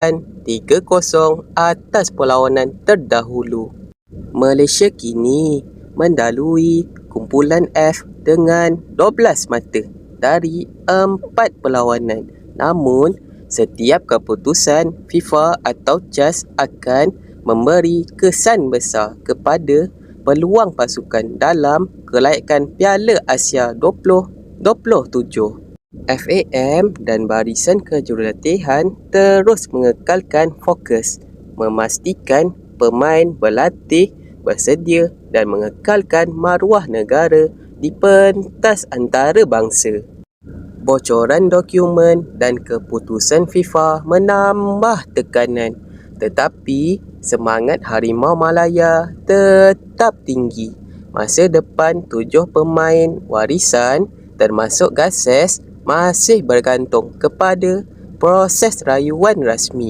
3-0 atas perlawanan terdahulu. Malaysia kini mendalui kumpulan F dengan 12 mata dari 4 perlawanan. Namun, setiap keputusan FIFA atau CAS akan memberi kesan besar kepada peluang pasukan dalam kelayakan Piala Asia 2027. FAM dan barisan kejurulatihan terus mengekalkan fokus, memastikan pemain berlatih, bersedia dan mengekalkan maruah negara di pentas antarabangsa. Bocoran dokumen dan keputusan FIFA menambah tekanan, tetapi semangat Harimau Malaya tetap tinggi. Masa depan 7 pemain warisan termasuk Garces masih bergantung kepada proses rayuan rasmi.